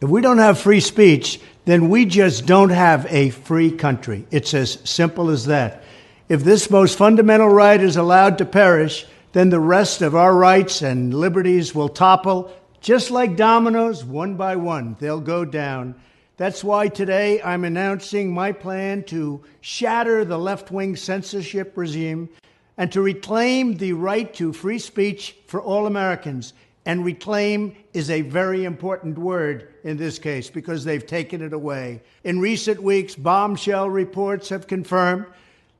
If we don't have free speech, then we just don't have a free country. It's as simple as that. If this most fundamental right is allowed to perish, then the rest of our rights and liberties will topple, just like dominoes, one by one. They'll go down. That's why today I'm announcing my plan to shatter the left-wing censorship regime and to reclaim the right to free speech for all Americans. And reclaim is a very important word in this case because they've taken it away. In recent weeks, bombshell reports have confirmed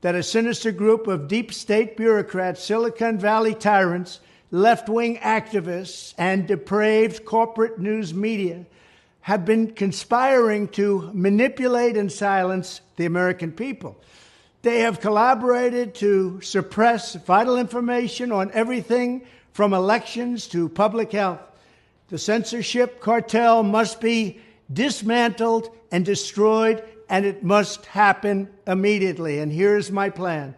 that a sinister group of deep state bureaucrats, Silicon Valley tyrants, left-wing activists, and depraved corporate news media have been conspiring to manipulate and silence the American people. They have collaborated to suppress vital information on everything from elections to public health. The censorship cartel must be dismantled and destroyed, and it must happen immediately. And here's my plan.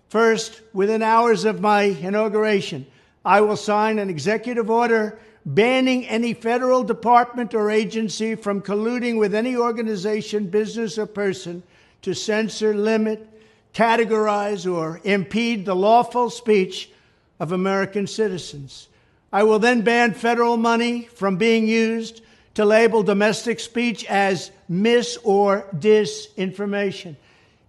First, within hours of my inauguration, I will sign an executive order banning any federal department or agency from colluding with any organization, business, or person to censor, limit, categorize, or impede the lawful speech of American citizens. I will then ban federal money from being used to label domestic speech as mis- or disinformation.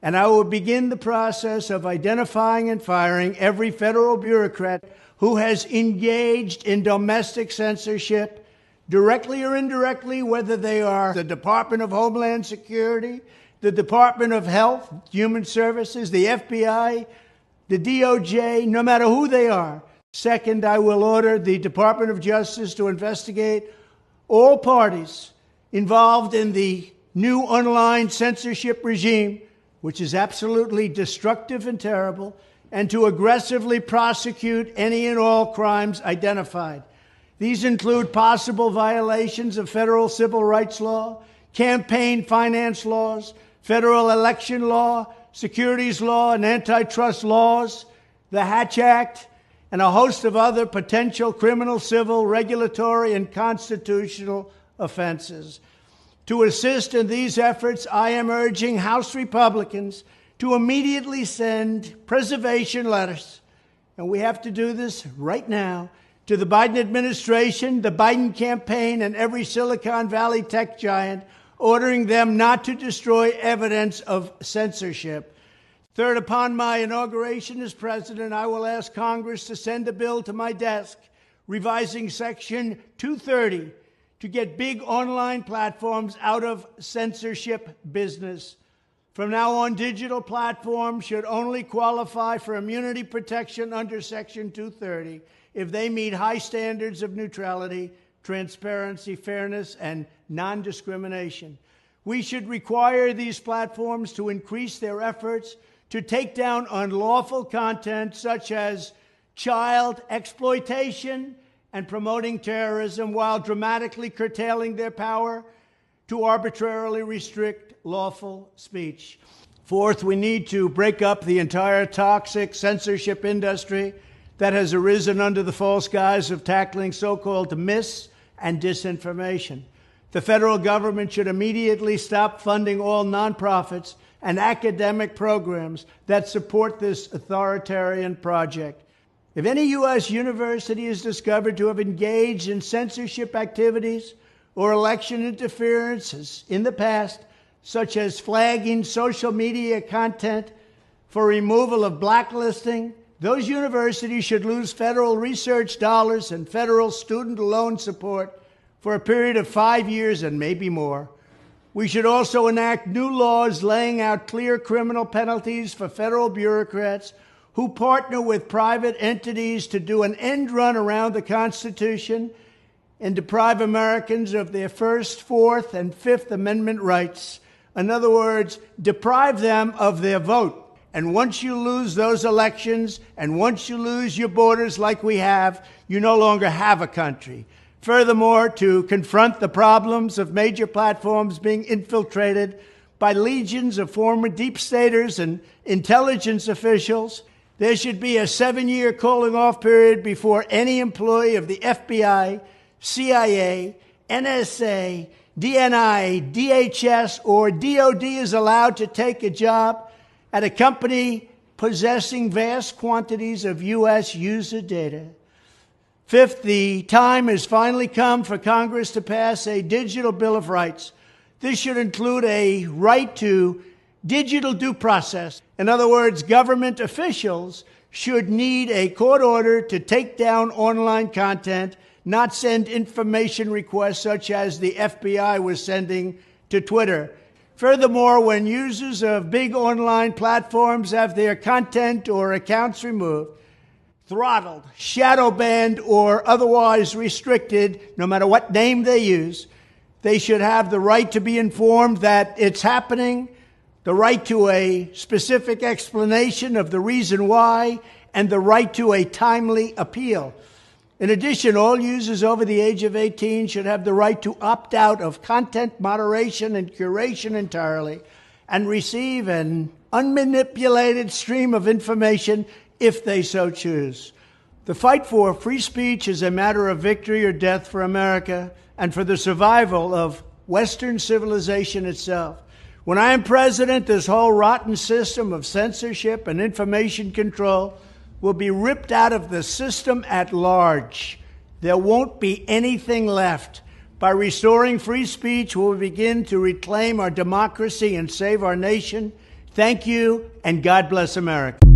And I will begin the process of identifying and firing every federal bureaucrat who has engaged in domestic censorship, directly or indirectly, whether they are the Department of Homeland Security, the Department of Health, Human Services, the FBI, the DOJ, no matter who they are. Second, I will order the Department of Justice to investigate all parties involved in the new online censorship regime, which is absolutely destructive and terrible, and to aggressively prosecute any and all crimes identified. These include possible violations of federal civil rights law, campaign finance laws, federal election law, securities law, and antitrust laws, the Hatch Act, and a host of other potential criminal, civil, regulatory, and constitutional offenses. To assist in these efforts, I am urging House Republicans to immediately send preservation letters, and we have to do this right now, to the Biden administration, the Biden campaign, and every Silicon Valley tech giant, ordering them not to destroy evidence of censorship. Third, upon my inauguration as president, I will ask Congress to send a bill to my desk revising Section 230 to get big online platforms out of censorship business. From now on, digital platforms should only qualify for immunity protection under Section 230 if they meet high standards of neutrality, transparency, fairness, and non-discrimination. We should require these platforms to increase their efforts to take down unlawful content such as child exploitation and promoting terrorism, while dramatically curtailing their power to arbitrarily restrict lawful speech. Fourth, we need to break up the entire toxic censorship industry that has arisen under the false guise of tackling so-called mis- and disinformation. The federal government should immediately stop funding all nonprofits and academic programs that support this authoritarian project. If any U.S. university is discovered to have engaged in censorship activities or election interferences in the past, such as flagging social media content for removal of blacklisting, those universities should lose federal research dollars and federal student loan support for a period of 5 years and maybe more. We should also enact new laws laying out clear criminal penalties for federal bureaucrats who partner with private entities to do an end run around the Constitution and deprive Americans of their First, Fourth, and Fifth Amendment rights. In other words, deprive them of their vote. And once you lose those elections, and once you lose your borders like we have, you no longer have a country. Furthermore, to confront the problems of major platforms being infiltrated by legions of former deep staters and intelligence officials, there should be a 7-year calling-off period before any employee of the FBI, CIA, NSA, DNI, DHS, or DOD is allowed to take a job at a company possessing vast quantities of U.S. user data. Fifth, the time has finally come for Congress to pass a digital Bill of Rights. This should include a right to digital due process. In other words, government officials should need a court order to take down online content, not send information requests such as the FBI was sending to Twitter. Furthermore, when users of big online platforms have their content or accounts removed, throttled, shadow banned, or otherwise restricted, no matter what name they use, they should have the right to be informed that it's happening, the right to a specific explanation of the reason why, and the right to a timely appeal. In addition, all users over the age of 18 should have the right to opt out of content moderation and curation entirely and receive an unmanipulated stream of information if they so choose. The fight for free speech is a matter of victory or death for America and for the survival of Western civilization itself. When I am president, this whole rotten system of censorship and information control will be ripped out of the system at large. There won't be anything left. By restoring free speech, we'll begin to reclaim our democracy and save our nation. Thank you, and God bless America.